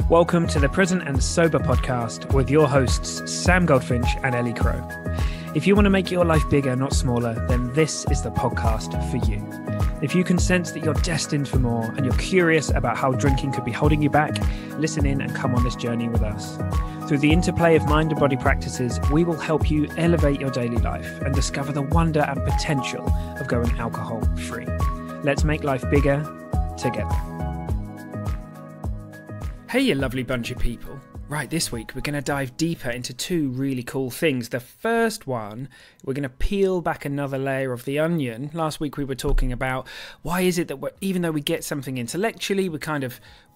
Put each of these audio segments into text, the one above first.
Welcome to the Present and Sober podcast with your hosts, Sam Goldfinch and Ellie Crow. If you want to make your life bigger, not smaller, then this is the podcast for you. If you can sense that you're destined for more and you're curious about how drinking could be holding you back, listen in and come on this journey with us. Through the interplay of mind and body practices, we will help you elevate your daily life and discover the wonder and potential of going alcohol-free. Let's make life bigger together. Hey, you lovely bunch of people. Right, this week we're going to dive deeper into two really cool things. The first one, we're going to peel back another layer of the onion. Last week we were talking about why is it that even though we get something intellectually,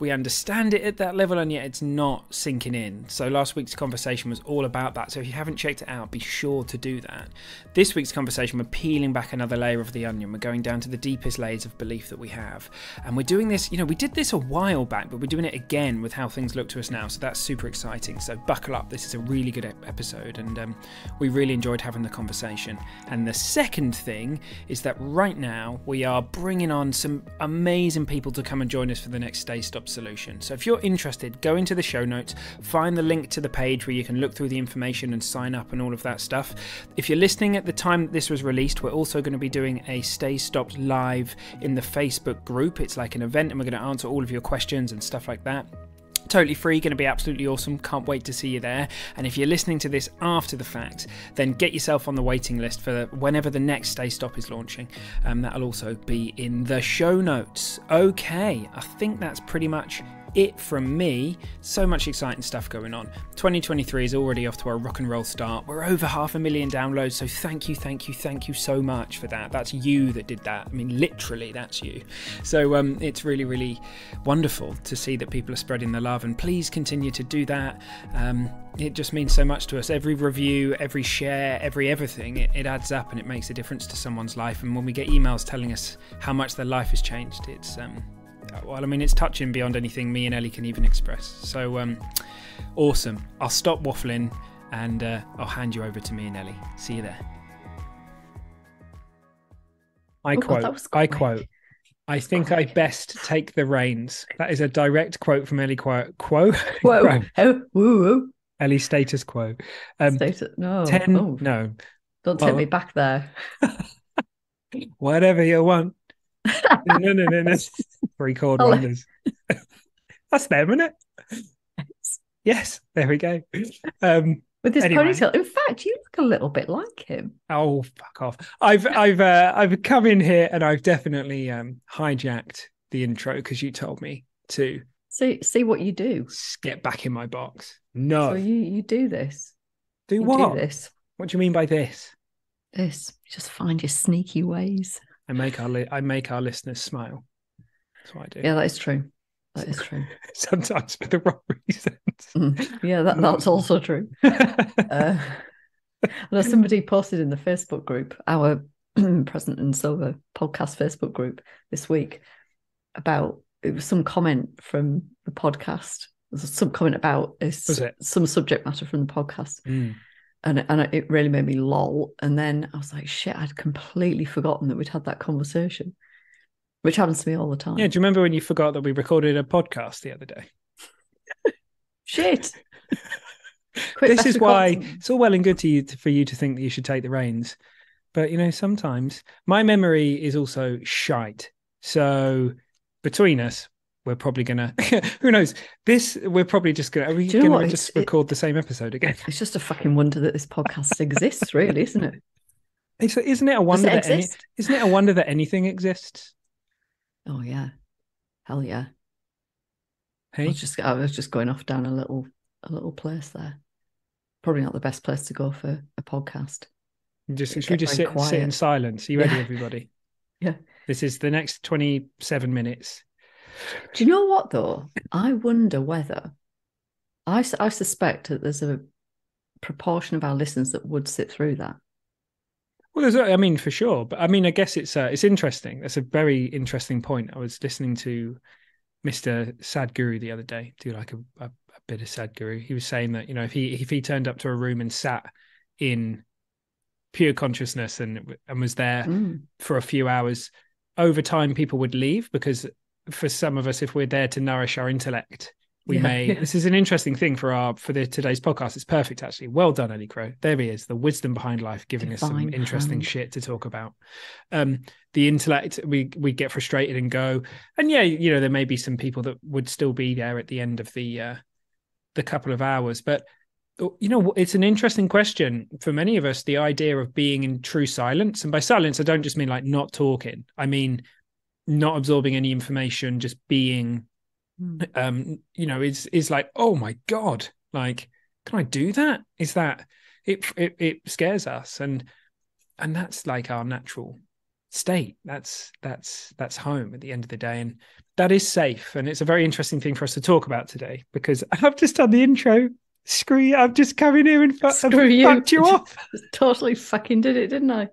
we understand it at that level and yet it's not sinking in. So last week's conversation was all about that. So if you haven't checked it out, be sure to do that. This week's conversation, we're peeling back another layer of the onion. We're going down to the deepest layers of belief that we have. And we're doing this, we did this a while back, but we're doing it again with how things look to us now. So that's super exciting. So buckle up. This is a really good episode and we really enjoyed having the conversation. And the second thing is that right now we are bringing on some amazing people to come and join us for the next Stay Stop solution. So if you're interested, go into the show notes, find the link to the page where you can look through the information and sign up and all of that stuff. If you're listening at the time this was released, we're also going to be doing a Stay Stopped live in the Facebook group. It's like an event and we're going to answer all of your questions and stuff like that. Totally free, going to be absolutely awesome. Can't wait to see you there. And if you're listening to this after the fact, then get yourself on the waiting list for whenever the next Stay Stop is launching. That'll also be in the show notes. Okay, I think that's pretty much it from me. So much exciting stuff going on. 2023 is already off to a rock and roll start. We're over 500,000 downloads, so thank you so much for that. That's you that did that. I mean, literally, that's you. So it's really, really wonderful to see that people are spreading the love, and please continue to do that. It just means so much to us. Every review, every share, everything, it adds up and it makes a difference to someone's life. And when we get emails telling us how much their life has changed, it's it's touching beyond anything me and Ellie can even express. So awesome. I'll stop waffling and I'll hand you over to me and Ellie. See you there. I quote, I think I best take the reins. That is a direct quote from Ellie Quo. Ellie status quo. No. No. Don't take me back there. Whatever you want. No. 3 chord wonders. That's them, isn't it? Yes, there we go. With this ponytail. In fact, you look a little bit like him. Oh, fuck off. I've come in here and I've definitely hijacked the intro because you told me to. See what you do. Get back in my box. No. So you do this. Do what? Do this. What do you mean by this? This. Just find your sneaky ways. I make our listeners smile. That's what I do. Yeah, that is true. That is true. Sometimes for the wrong reasons. Yeah, that's also true. Somebody posted in the Facebook group, our Present and Sober podcast Facebook group this week, about it was some comment from the podcast. Some comment about some subject matter from the podcast. And it really made me lol. And then I was like, shit, I'd completely forgotten that we'd had that conversation, which happens to me all the time. Yeah, do you remember when you forgot that we recorded a podcast the other day? Shit. This is why it's all well and good for you to think that you should take the reins. But, sometimes my memory is also shite. So between us, we're probably going to, who knows, we're probably just going to, are we going to just record the same episode again? It's just a fucking wonder that this podcast exists, really, isn't it? Isn't it a wonder isn't it a wonder that anything exists? Oh, yeah. Hell yeah. Hey? I was just going off down a little place there. Probably not the best place to go for a podcast. Should we just sit in silence? Are you ready, everybody? Yeah. This is the next 27 minutes. Do you know what, though? I wonder whether... I suspect that there's a proportion of our listeners that would sit through that. Well, for sure. But, I guess it's interesting. That's a very interesting point. I was listening to Mr. Sadhguru the other day, do like a bit of Sadhguru. He was saying that, if he turned up to a room and sat in pure consciousness and was there for a few hours, over time people would leave because for some of us, if we're there to nourish our intellect, This is an interesting thing for today's podcast. It's perfect, actually. Well done, Ellie Crow. There he is, the wisdom behind life, giving us some interesting shit to talk about. The intellect, we get frustrated and go, and there may be some people that would still be there at the end of the couple of hours, but it's an interesting question for many of us, the idea of being in true silence. And by silence, I don't just mean like not talking. I mean not absorbing any information, just being. It's like, oh my God, like, can I do that? Is that it scares us, and that's like our natural state. That's home at the end of the day, and that is safe. And it's a very interesting thing for us to talk about today, because I've just done the intro. Screw you, I've just come in here and fucked you off. Totally fucking did it, didn't I?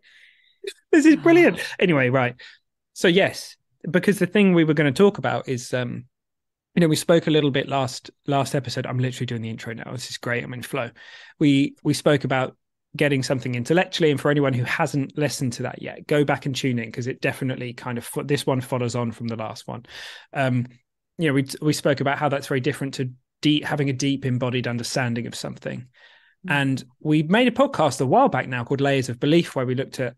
This is brilliant. Anyway, right. So yes, because the thing we were going to talk about is we spoke a little bit last episode. I'm literally doing the intro now. This is great. I'm in flow. We spoke about getting something intellectually, and for anyone who hasn't listened to that yet, go back and tune in, because it definitely this one follows on from the last one. We spoke about how that's very different to having a deep embodied understanding of something. And we made a podcast a while back now called Layers of Belief, where we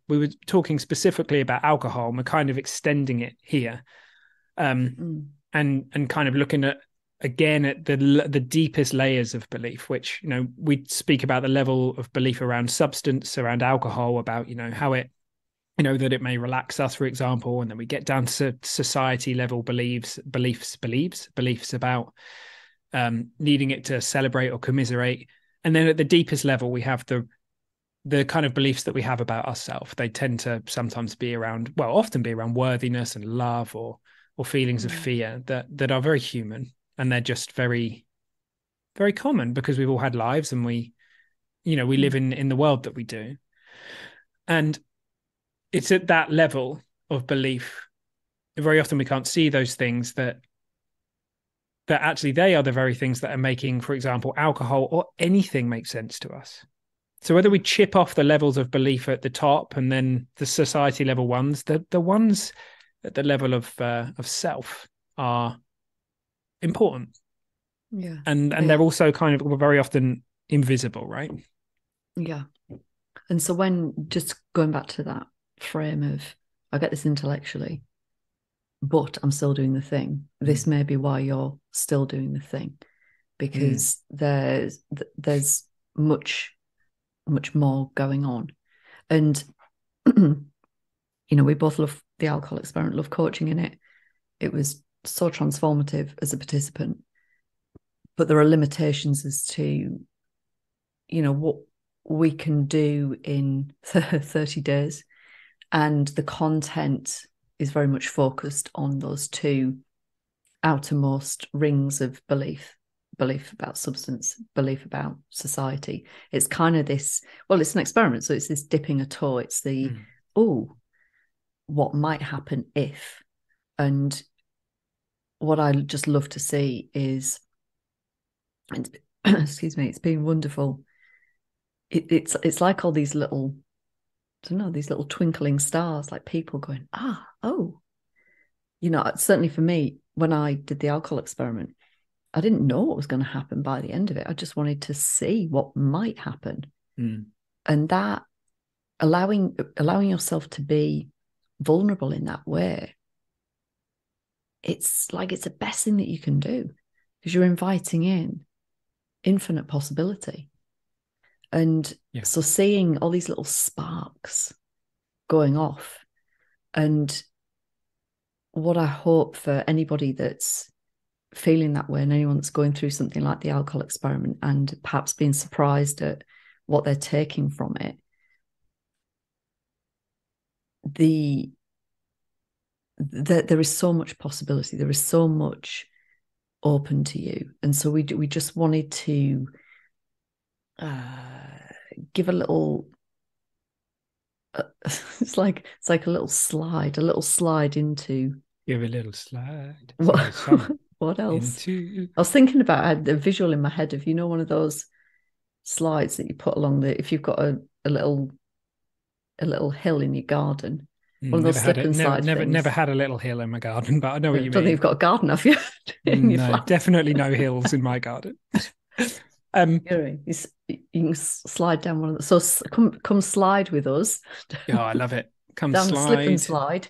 were talking specifically about alcohol, and we're kind of extending it here. And kind of looking at the deepest layers of belief, which, we speak about the level of belief around substance, around alcohol, about, how it, that it may relax us, for example. And then we get down to society level beliefs about needing it to celebrate or commiserate. And then at the deepest level, we have the kind of beliefs that we have about ourselves. They tend to sometimes often be around worthiness and love, or feelings of fear that are very human, and they're just very, very common because we've all had lives, and we live in the world that we do. And it's at that level of belief, very often we can't see those things that actually they are the very things that are making, for example, alcohol or anything make sense to us. So whether we chip off the levels of belief at the top and then the society level ones, the ones at the level of self are important. Yeah. And they're also kind of very often invisible, right? Yeah. And so when, just going back to that frame of, I get this intellectually, but I'm still doing the thing. This may be why you're still doing the thing, because there's much more going on. And we both love the alcohol experiment, love coaching in it. It was so transformative as a participant, but there are limitations as to what we can do in 30 days, and the content is very much focused on those two outermost rings of belief about substance, belief about society. It's kind of this, it's an experiment, so it's this dipping a toe. It's the what might happen if. And what I just love to see is, excuse me, it's been wonderful. It's like all these little, I don't know, these little twinkling stars, like people going, certainly for me, when I did the alcohol experiment, I didn't know what was going to happen by the end of it. I just wanted to see what might happen. And that allowing yourself to be vulnerable in that way, it's the best thing that you can do, because you're inviting in infinite possibility. And so seeing all these little sparks going off, and what I hope for anybody that's feeling that way, and anyone that's going through something like the alcohol experiment and perhaps being surprised at what they're taking from it, there is so much possibility, there is so much open to you. And so we just wanted to give a little it's like a little slide into, give a little slide. What else? I was thinking about, I had a visual in my head of, one of those slides that you put along if you've got a little hill in your garden, One of those Never had slip it. and slide things. Never had a little hill in my garden, but I know what I you don't think mean. you've got a garden, have you? In your No, flat. definitely no hills in my garden. You can slide down one of the. So come slide with us. Yeah, I love it. Come Down the slip and slide. slide.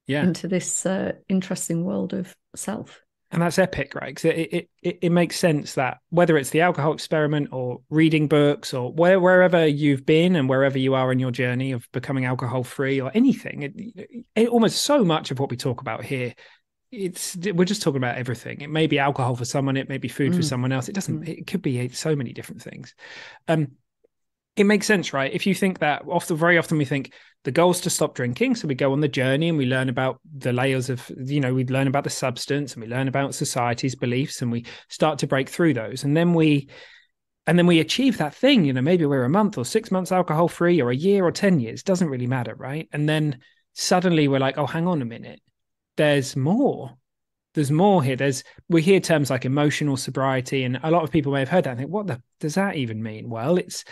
Yeah. Into this interesting world of self. And that's epic, right? Because it makes sense that whether it's the alcohol experiment or reading books or wherever you've been and wherever you are in your journey of becoming alcohol free or anything, almost so much of what we talk about here, we're just talking about everything. It may be alcohol for someone, it may be food for someone else. It could be so many different things. It makes sense, right? If you think that very often we think the goal is to stop drinking. So we go on the journey and we learn about the layers of, we learn about the substance and we learn about society's beliefs and we start to break through those. And then we achieve that thing, maybe we're a month or 6 months alcohol free or a year or 10 years, doesn't really matter, right? And then suddenly we're like, oh, hang on a minute. There's more here. We hear terms like emotional sobriety, and a lot of people may have heard that and think, what does that even mean? Well, it's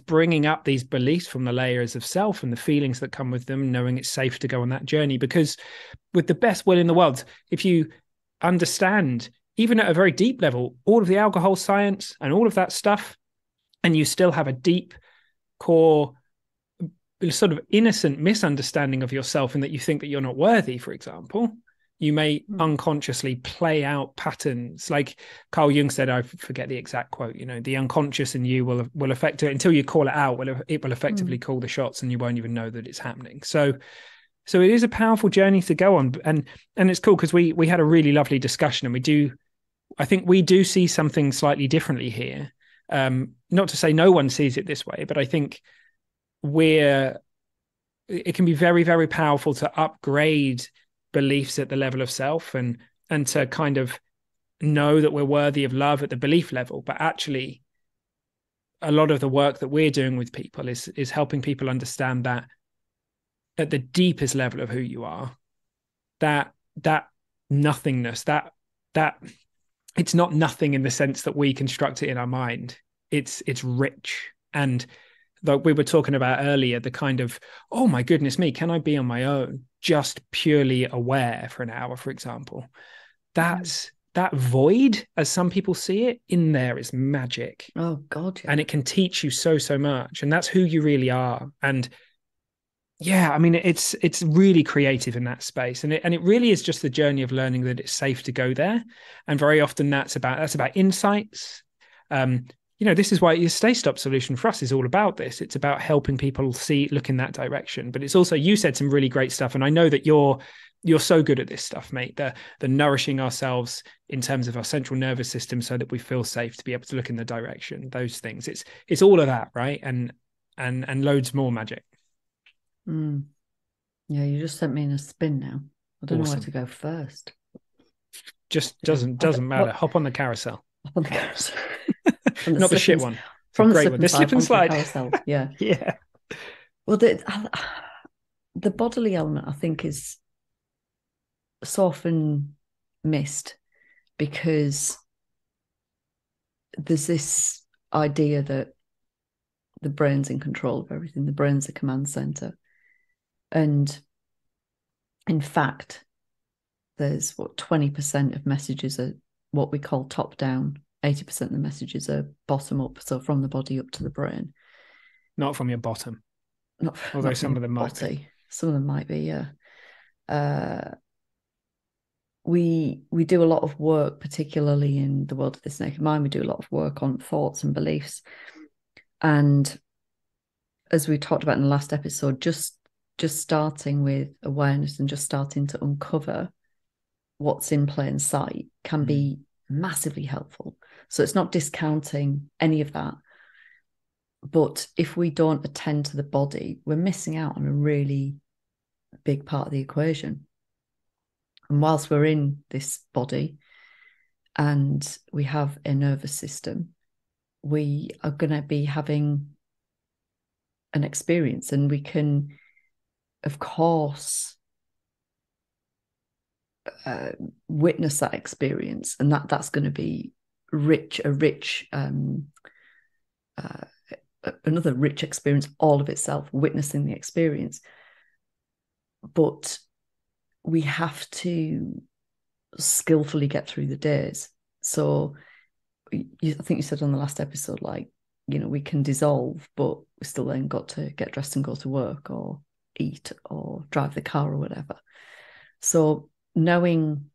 bringing up these beliefs from the layers of self and the feelings that come with them, knowing it's safe to go on that journey. Because with the best will in the world, if you understand, even at a very deep level, all of the alcohol science and all of that stuff, and you still have a deep core sort of innocent misunderstanding of yourself and that you think that you're not worthy, for example, you may unconsciously play out patterns. Like Carl Jung said, I forget the exact quote, the unconscious in you will affect it until you call it out. It will effectively call the shots and you won't even know that it's happening. So it is a powerful journey to go on. And it's cool because we had a really lovely discussion, and I think we do see something slightly differently here. Not to say no one sees it this way, but I think it can be very, very powerful to upgrade beliefs at the level of self and to kind of know that we're worthy of love at the belief level. But actually, a lot of the work that we're doing with people is helping people understand that at the deepest level of who you are, that nothingness, that it's not nothing in the sense that we construct it in our mind. It's rich. And like we were talking about earlier, the kind of, oh my goodness me, can I be on my own? Just purely aware for an hour, for example. That void, as some people see it, in there is magic. Oh God, yeah. And it can teach you so much. And that's who you really are. And yeah, I mean, it's really creative in that space. And it really is just the journey of learning that it's safe to go there. And very often that's about insights. This is why the Stay Stop solution for us is all about this. It's about helping people look in that direction. But it's also, you said some really great stuff. And I know that you're so good at this stuff, mate, the nourishing ourselves in terms of our central nervous system so that we feel safe to be able to look in the direction, those things. It's all of that, right? And loads more magic. Yeah, you just sent me in a spin now. I don't know where to go first. Just doesn't matter. Hop on the carousel. Hop on the carousel. Not the shit one. From the great one. The slip and slide. Yeah. Yeah. Well, the bodily element, I think, is so often missed because there's this idea that the brain's in control of everything. The brain's the command center. And in fact, there's 20% of messages are what we call top down. 80% of the messages are bottom up, so from the body up to the brain. Not from your bottom. Although some of them might be. Some of them might be, yeah. We do a lot of work, particularly in the world of This Naked Mind. We do a lot of work on thoughts and beliefs. And as we talked about in the last episode, just starting with awareness and just starting to uncover what's in plain sight can be massively helpful. So it's not discounting any of that. But if we don't attend to the body, we're missing out on a really big part of the equation. And whilst we're in this body and we have a nervous system, we are going to be having an experience, and we can, of course, witness that experience, and that's going to be another rich experience all of itself, witnessing the experience. but we have to skillfully get through the days. So I think you said on the last episode, like, we can dissolve, but we still then got to get dressed and go to work or eat or drive the car or whatever. So knowing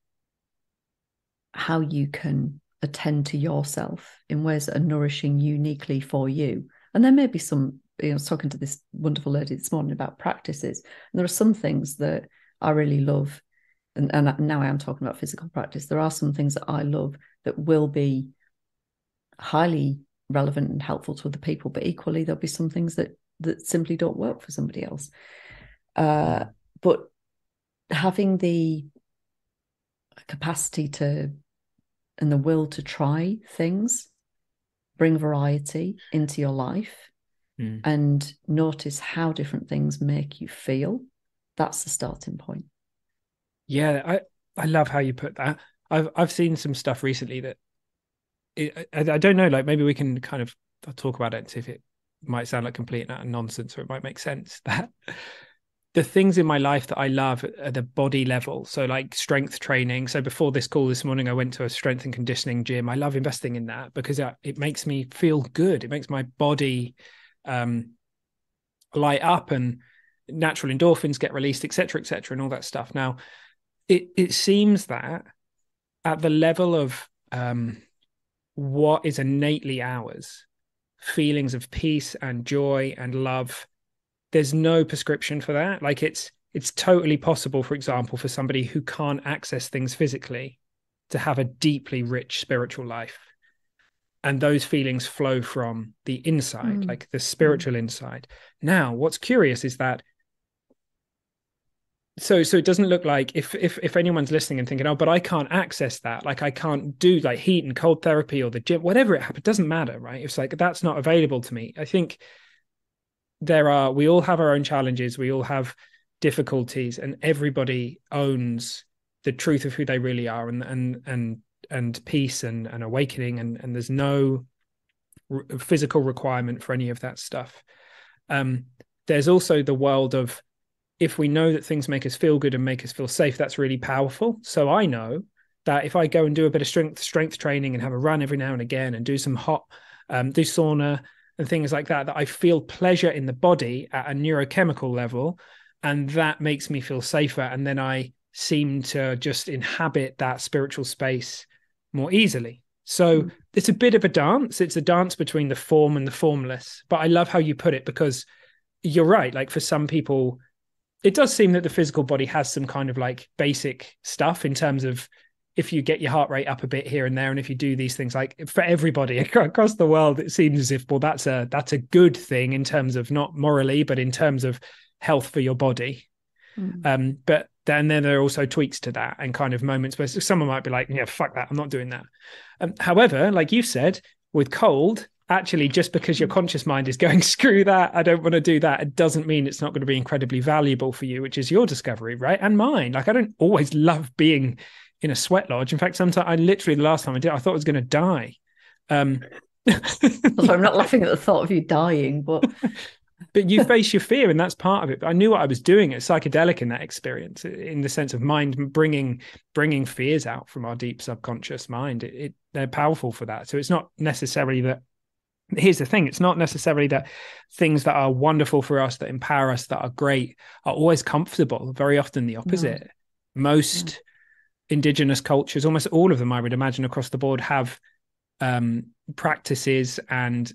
how you can attend to yourself in ways that are nourishing uniquely for you. And there may be some, I was talking to this wonderful lady this morning about practices, and there are some things that I really love. And now I am talking about physical practice. There are some things that I love that will be highly relevant and helpful to other people, but equally there'll be some things that simply don't work for somebody else. But having the capacity to and the will to try things, bring variety into your life, and notice how different things make you feel. That's the starting point. Yeah, I love how you put that. I've seen some stuff recently that I don't know, like maybe we can kind of talk about it and see if it might sound like complete and utter nonsense, or it might make sense. That the things in my life that I love at the body level, so like strength training. So before this call this morning, I went to a strength and conditioning gym. I love investing in that because it makes me feel good. It makes my body light up, and natural endorphins get released, etc., and all that stuff. Now, it seems that at the level of what is innately ours, feelings of peace and joy and love, there's no prescription for that. Like it's totally possible, for example, for somebody who can't access things physically to have a deeply rich spiritual life. And those feelings flow from the inside, like the spiritual inside. Now, what's curious is that so it doesn't look like if anyone's listening and thinking, oh, but I can't access that, like I can't do like heat and cold therapy or the gym, whatever it doesn't matter, right? It's like that's not available to me. I think we all have our own challenges, we all have difficulties, and everybody owns the truth of who they really are, and peace and awakening, and there's no physical requirement for any of that stuff. There's also the world of, if we know that things make us feel good and make us feel safe, that's really powerful. So I know that if I go and do a bit of strength training and have a run every now and again and do some hot, do sauna and things like that, that I feel pleasure in the body at a neurochemical level, and that makes me feel safer. And then I seem to just inhabit that spiritual space more easily. So it's a bit of a dance. It's a dance between the form and the formless. But I love how you put it, because you're right. Like for some people, it does seem that the physical body has some kind of like basic stuff in terms of, if you get your heart rate up a bit here and there, and if you do these things, like for everybody across the world, it seems as if, well, that's a good thing in terms of not morally, but in terms of health for your body. But then there are also tweaks to that, and kind of moments where someone might be like, yeah, fuck that, I'm not doing that. However, like you said, with cold, actually, just because your conscious mind is going, screw that, I don't want to do that, it doesn't mean it's not going to be incredibly valuable for you, which is your discovery, right? And mine. Like, I don't always love being in a sweat lodge. In fact, sometimes the last time I did, I thought I was going to die. I'm not laughing at the thought of you dying, but you face your fear, and that's part of it. But I knew what I was doing. It's psychedelic in that experience, in the sense of mind bringing fears out from our deep subconscious mind. They're powerful for that. So it's not necessarily that. Here's the thing. It's not necessarily that things that are wonderful for us, that empower us, that are great, are always comfortable. Very often the opposite. Most indigenous cultures, almost all of them, I would imagine, across the board, have practices and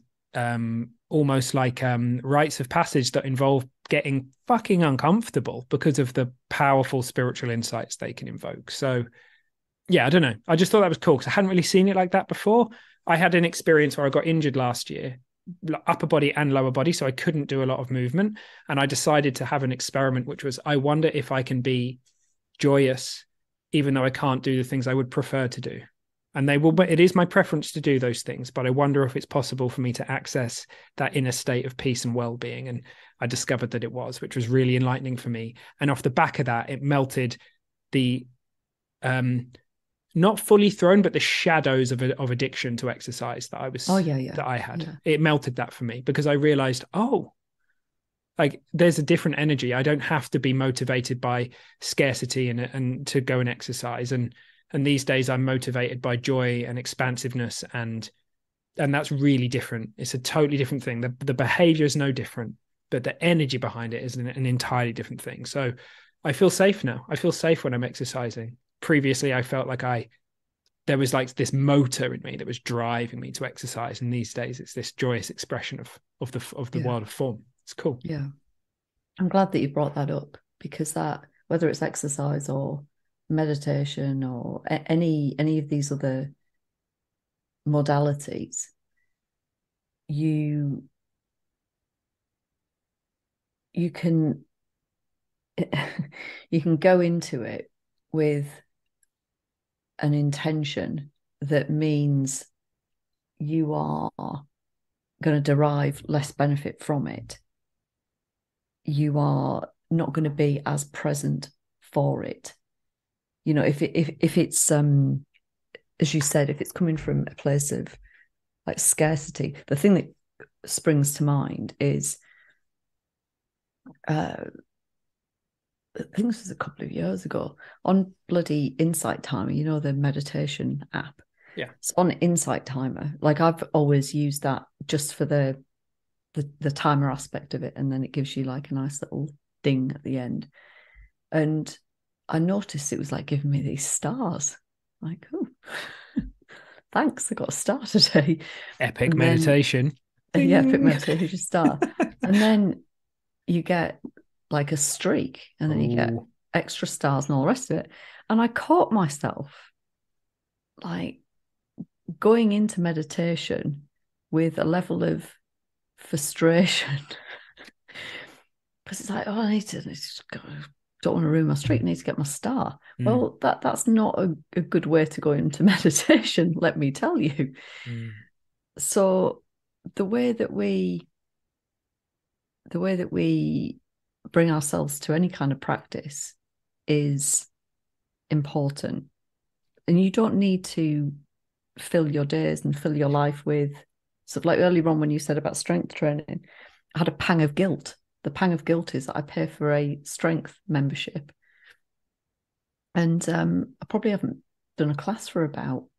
almost like rites of passage that involve getting fucking uncomfortable because of the powerful spiritual insights they can invoke. So yeah, I don't know. I just thought that was cool because I hadn't really seen it like that before. I had an experience where I got injured last year, upper body and lower body, so I couldn't do a lot of movement. And I decided to have an experiment, which was, I wonder if I can be joyous, even though I can't do the things I would prefer to do. And it is my preference to do those things, but I wonder if it's possible for me to access that inner state of peace and well-being. And I discovered that it was, which was really enlightening for me. And off the back of that, it melted the not fully thrown, but the shadows of addiction to exercise that I was, that I had. Yeah. It melted that for me, because I realized, oh, like there's a different energy. I don't have to be motivated by scarcity and to go and exercise. And these days I'm motivated by joy and expansiveness, and that's really different. It's a totally different thing. The behavior is no different, but the energy behind it is an entirely different thing. So I feel safe now. I feel safe when I'm exercising. Previously, I felt like there was like this motor in me that was driving me to exercise. And these days it's this joyous expression of the world of form. It's cool. Yeah. I'm glad that you brought that up, because that, whether it's exercise or meditation or any of these other modalities, you can you can go into it with an intention that means you are going to derive less benefit from it. You are not going to be as present for it. You know, if it's as you said, if it's coming from a place of like scarcity, the thing that springs to mind is I think this was a couple of years ago on bloody Insight Timer, you know, the meditation app. Yeah. So on Insight Timer, like I've always used that just for the timer aspect of it, and then it gives you like a nice little ding at the end. And I noticed it was like giving me these stars. Like, oh, thanks, I got a star today. Epic and meditation. Yeah, epic meditation star. And then you get like a streak, and then you get extra stars and all the rest of it. And I caught myself like going into meditation with a level of frustration, because it's like, oh, I don't want to ruin my streak, I need to get my star. Well, that's not a good way to go into meditation, let me tell you. So the way that we bring ourselves to any kind of practice is important. And you don't need to fill your days and fill your life with stuff. Like earlier on when you said about strength training, I had a pang of guilt. The pang of guilt is that I pay for a strength membership, and I probably haven't done a class for about,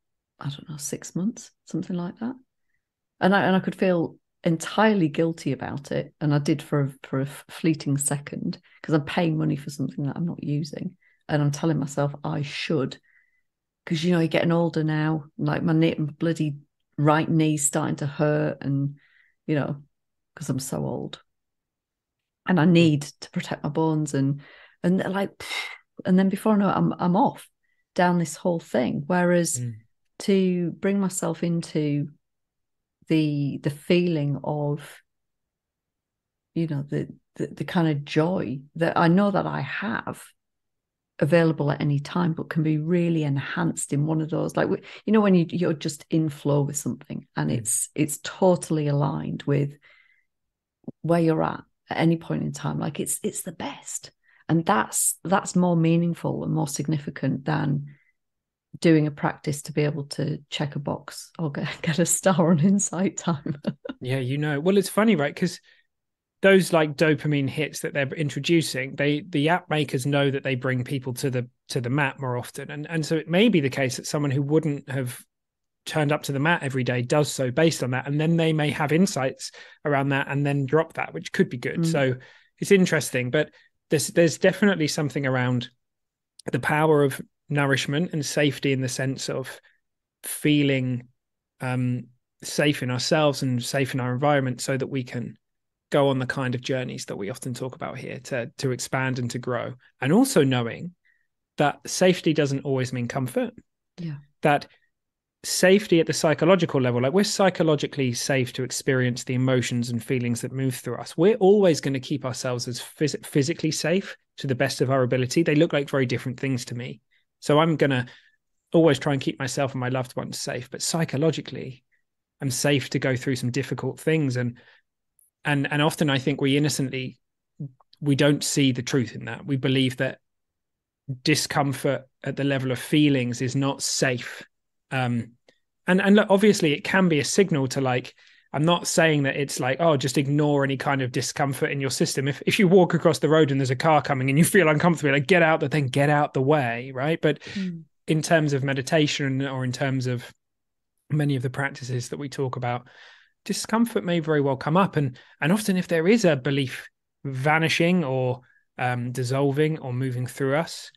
I don't know, 6 months, something like that. And I could feel entirely guilty about it, and I did for a fleeting second, because I'm paying money for something that I'm not using, and I'm telling myself I should, because you know you're getting older now. Like my bloody right knee's starting to hurt, and you know, because I'm so old, and I need to protect my bones, and like, and then before I know it, I'm off down this whole thing. Whereas to bring myself into the feeling of, you know, the kind of joy that I know that I have available at any time, but can be really enhanced in one of those, like, you know, when you're just in flow with something, and it's totally aligned with where you're at any point in time. Like it's the best, and that's more meaningful and more significant than doing a practice to be able to check a box or get a star on Insight Timer. Yeah, you know, well, it's funny, right? Because those like dopamine hits that they're introducing, the app makers know that they bring people to the mat more often, and so it may be the case that someone who wouldn't have turned up to the mat every day does so based on that, and then they may have insights around that and then drop that, which could be good. So it's interesting, but there's definitely something around the power of nourishment and safety, in the sense of feeling safe in ourselves and safe in our environment, so that we can go on the kind of journeys that we often talk about here to expand and to grow. And also knowing that safety doesn't always mean comfort. Yeah. That safety at the psychological level, like we're psychologically safe to experience the emotions and feelings that move through us. We're always going to keep ourselves as physically safe to the best of our ability. They look like very different things to me. So I'm going to always try and keep myself and my loved ones safe, but psychologically I'm safe to go through some difficult things. And often I think we don't see the truth in that. We believe that discomfort at the level of feelings is not safe. And look, obviously it can be a signal to like, I'm not saying that it's like, oh, just ignore any kind of discomfort in your system. If you walk across the road and there's a car coming and you feel uncomfortable, like get out the way, right? But in terms of meditation, or in terms of many of the practices that we talk about, discomfort may very well come up. And often if there is a belief vanishing or dissolving or moving through us,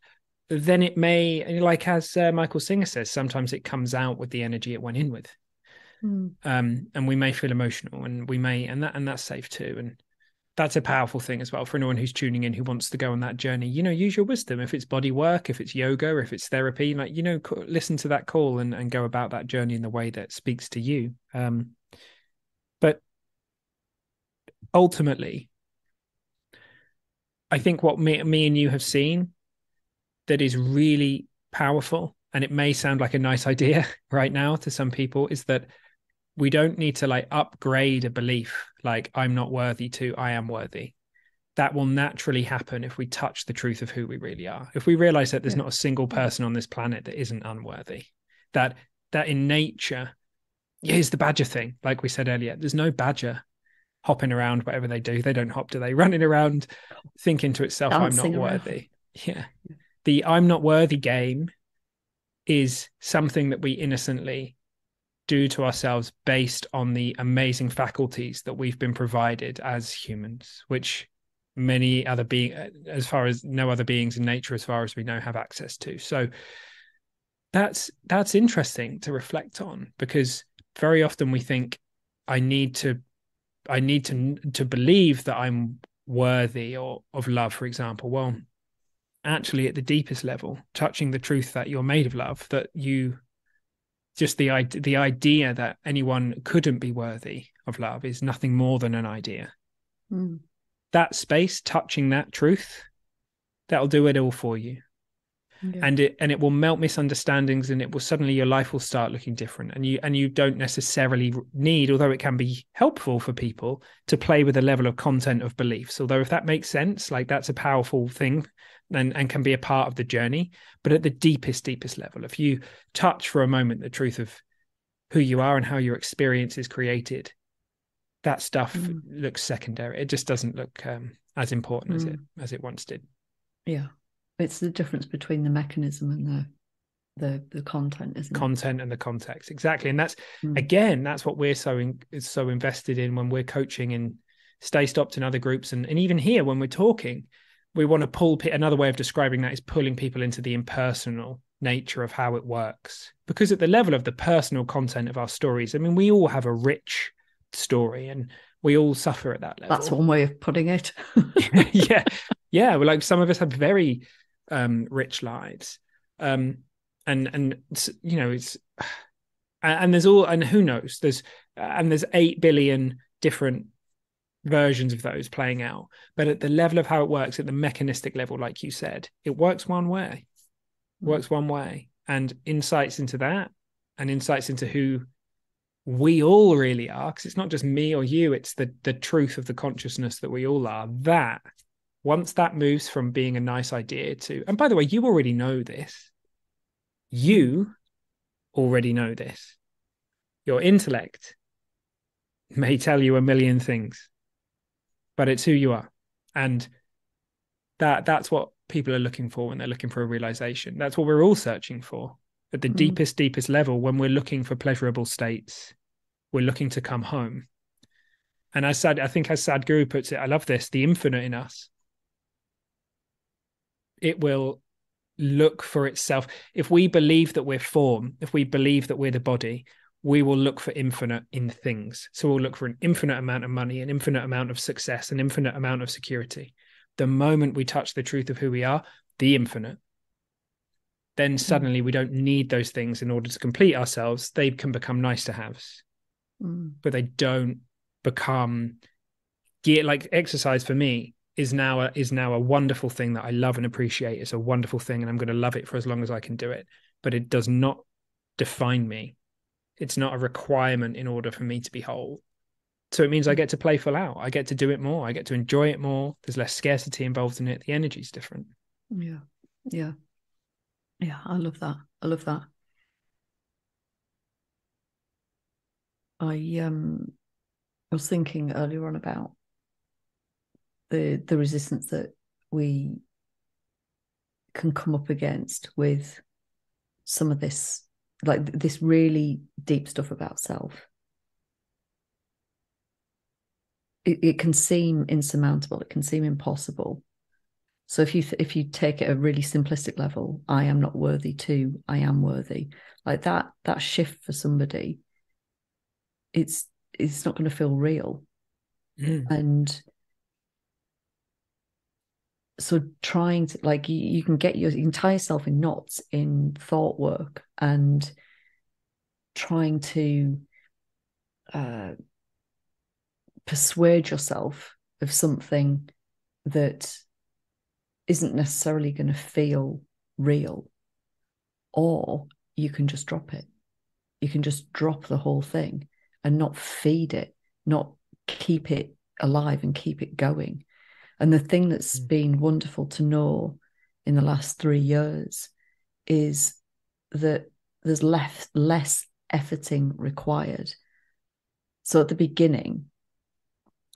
then it may, like as Michael Singer says, sometimes it comes out with the energy it went in with. And we may feel emotional, and we may, and that's safe too. And that's a powerful thing as well for anyone who's tuning in, who wants to go on that journey. Use your wisdom. If it's body work, if it's yoga, or if it's therapy, listen to that call and go about that journey in the way that speaks to you. But ultimately, I think what me and you have seen that is really powerful, and it may sound like a nice idea right now to some people, is that we don't need to upgrade a belief like I'm not worthy to I am worthy. That will naturally happen if we touch the truth of who we really are. If we realize that there's not a single person on this planet that isn't unworthy, that in nature, here's the badger thing, like we said earlier, there's no badger hopping around whatever they do. They don't hop, do they? Running around thinking to itself, Dancing I'm not around. worthy. Yeah. The I'm not worthy game is something that we innocently do to ourselves based on the amazing faculties that we've been provided as humans, which many other as far as no other beings in nature, as far as we know, have access to. So that's interesting to reflect on, because very often we think I need to believe that I'm worthy or of love, for example. Well, actually, at the deepest level, touching the truth that you're made of love, that you just the idea that anyone couldn't be worthy of love is nothing more than an idea. That space, touching that truth, that'll do it all for you. And it will melt misunderstandings, and it will suddenly, your life will start looking different. And you don't necessarily need, although it can be helpful for people, to play with the level of content of beliefs. Although if that makes sense, that's a powerful thing and can be a part of the journey. But at the deepest level, if you touch for a moment the truth of who you are and how your experience is created, that stuff looks secondary. It just doesn't look as important as it once did. Yeah. It's the difference between the mechanism and the content, isn't it? Content and the context, exactly. And that's again, that's what we're so invested in when we're coaching in Stay Stopped and other groups, and even here when we're talking, we want to pull. Another way of describing that is pulling people into the impersonal nature of how it works, because at the level of the personal content of our stories, I mean, we all have a rich story, and we all suffer at that level. That's one way of putting it. yeah. Well, some of us have very rich lives, and it's and there's all, and who knows, there's 8 billion different versions of those playing out. But at the level of how it works, at the mechanistic level, like you said, it works one way. And insights into that, and insights into who we all really are, because it's not just me or you, it's the truth of the consciousness that we all are. That once that moves from being a nice idea to, and by the way, you already know this. You already know this. Your intellect may tell you a million things, but it's who you are. And that's what people are looking for when they're looking for a realization. That's what we're all searching for at the deepest level. When we're looking for pleasurable states, we're looking to come home. And I think as Sadhguru puts it, I love this, the infinite in us, it will look for itself. If we believe that we're form, if we believe that we're the body, we will look for infinite in things. So we'll look for an infinite amount of money, an infinite amount of success, an infinite amount of security. The moment we touch the truth of who we are, the infinite, then suddenly we don't need those things in order to complete ourselves. They can become nice to haves, but they don't become gear. Like exercise for me is now a wonderful thing that I love and appreciate. It's a wonderful thing, and I'm going to love it for as long as I can do it. But it does not define me. It's not a requirement in order for me to be whole. So it means I get to play full out. I get to do it more. I get to enjoy it more. There's less scarcity involved in it. The energy's different. Yeah. I love that. I was thinking earlier on about the resistance that we can come up against with some of this, like this really deep stuff about self. It can seem insurmountable. It can seem impossible. So if you take it at a really simplistic level, I am not worthy to, I am worthy, like that shift for somebody, it's not going to feel real. And so trying to, like, you can tie yourself in knots in thought work and trying to persuade yourself of something that isn't necessarily going to feel real. Or you can just drop it. You can just drop the whole thing and not feed it, not keep it alive and keep it going. And the thing that's been wonderful to know in the last 3 years is that there's less efforting required. So at the beginning,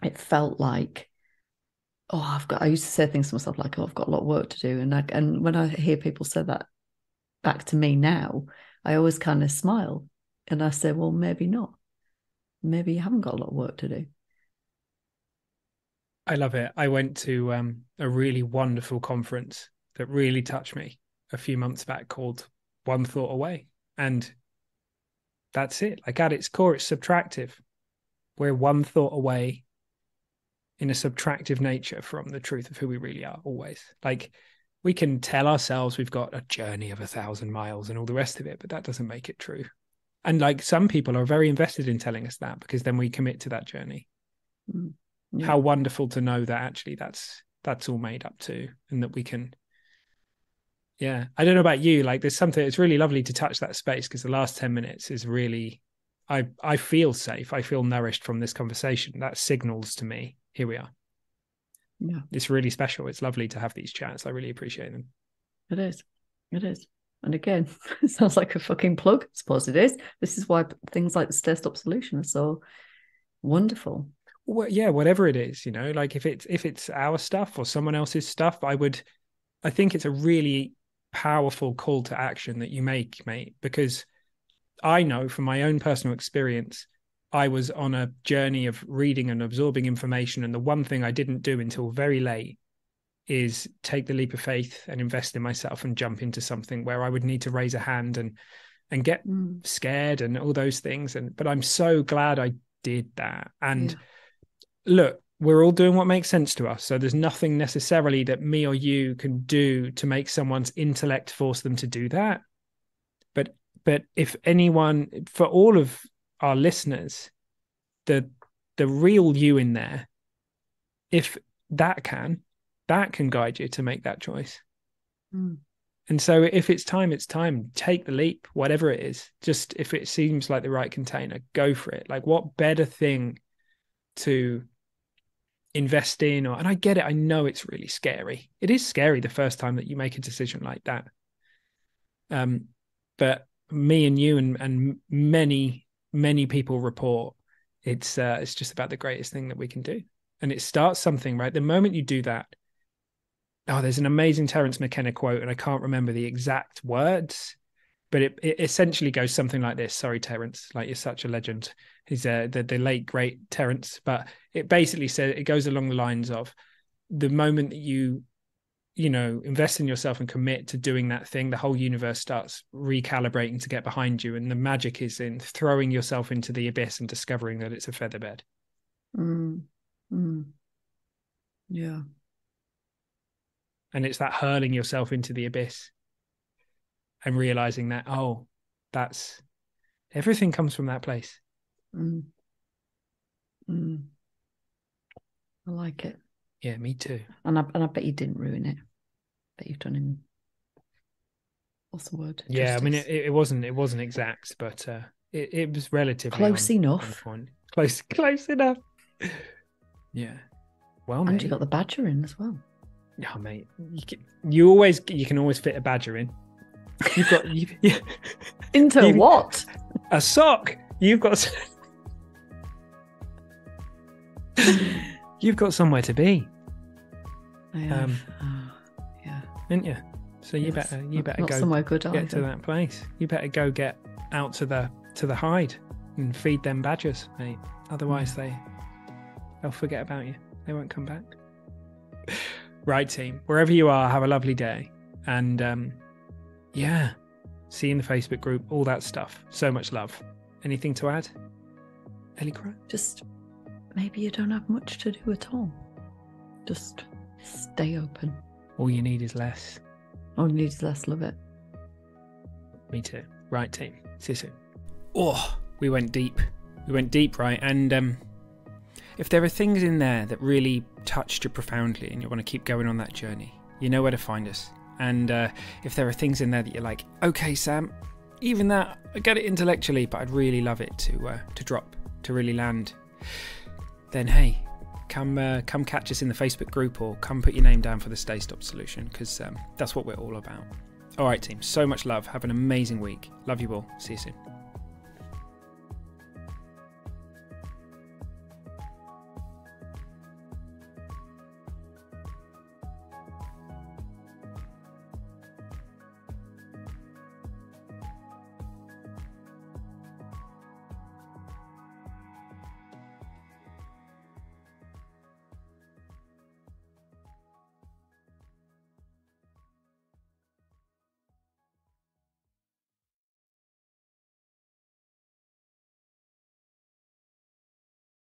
it felt like, I used to say things to myself like, I've got a lot of work to do. And when I hear people say that back to me now, I always kind of smile and I say, well, maybe not. Maybe you haven't got a lot of work to do. I love it. I went to a really wonderful conference that really touched me a few months back called One Thought Away. And that's it. Like at its core, it's subtractive. We're one thought away in a subtractive nature from the truth of who we really are always. Like we can tell ourselves we've got a journey of 1,000 miles and all the rest of it, but that doesn't make it true. And like some people are very invested in telling us that because then we commit to that journey. Yeah. How wonderful to know that actually that's all made up too, and that we can. Yeah, I don't know about you. Like, there's something. It's really lovely to touch that space because the last 10 minutes is really. I feel safe. I feel nourished from this conversation. That signals to me. Here we are. Yeah, it's really special. It's lovely to have these chats. I really appreciate them. It is. It is. And again, it sounds like a fucking plug. I suppose it is. This is why things like the Stay Stop Solution are so wonderful. Well, yeah, whatever it is, like if it's our stuff or someone else's stuff, I think it's a really powerful call to action that you make, mate, because I know from my own personal experience, I was on a journey of reading and absorbing information. And the one thing I didn't do until very late is take the leap of faith and invest in myself and jump into something where I would need to raise a hand and get scared and all those things. But I'm so glad I did that. And look, we're all doing what makes sense to us. So there's nothing necessarily that me or you can do to make someone's intellect force them to do that. But if anyone, for all of our listeners, the real you in there, if that can guide you to make that choice. And so if it's time, take the leap, whatever it is. Just if it seems like the right container, go for it. Like what better thing to invest in? And I get it. I know it's really scary. It is scary the first time that you make a decision like that. But me and you and many, many people report it's just about the greatest thing that we can do. And it starts something, right? The moment you do that, there's an amazing Terence McKenna quote, and I can't remember the exact words, but it essentially goes something like this. Sorry, Terence, like you're such a legend. He's the late, great Terence. But it basically says, it goes along the lines of the moment that you invest in yourself and commit to doing that thing, the whole universe starts recalibrating to get behind you. And the magic is in throwing yourself into the abyss and discovering that it's a feather bed. Yeah. And it's that hurling yourself into the abyss and realizing that, that's everything comes from that place. I like it. Yeah, me too. And I bet you didn't ruin it. But you've done him. What's the word? Yeah, justice. I mean, it wasn't exact, but it was relatively close enough. Close enough. Yeah. Well, and mate, you got the badger in as well. Yeah, mate. You can always fit a badger in. You've got into what? A sock. You've got. You've got somewhere to be. I have. Didn't you? So you Yes. better Not go somewhere good get to either. that place. You better go get out to the hide and feed them badgers, mate. Otherwise they'll forget about you. They won't come back. Right, team. Wherever you are, have a lovely day. And see you in the Facebook group, all that stuff. So much love. Anything to add? Ellie Crow? Just maybe you don't have much to do at all. Just stay open. All you need is less. All you need is less, love it. Me too. Right, team. See you soon. Oh, we went deep. We went deep, right? And if there are things in there that really touched you profoundly and you want to keep going on that journey, you know where to find us. And if there are things in there that you're like, okay, Sam, even that, I get it intellectually, but I'd really love it to drop, to really land, then hey, come catch us in the Facebook group or come put your name down for the Stay Stop solution, because that's what we're all about. All right, team. So much love. Have an amazing week. Love you all. See you soon.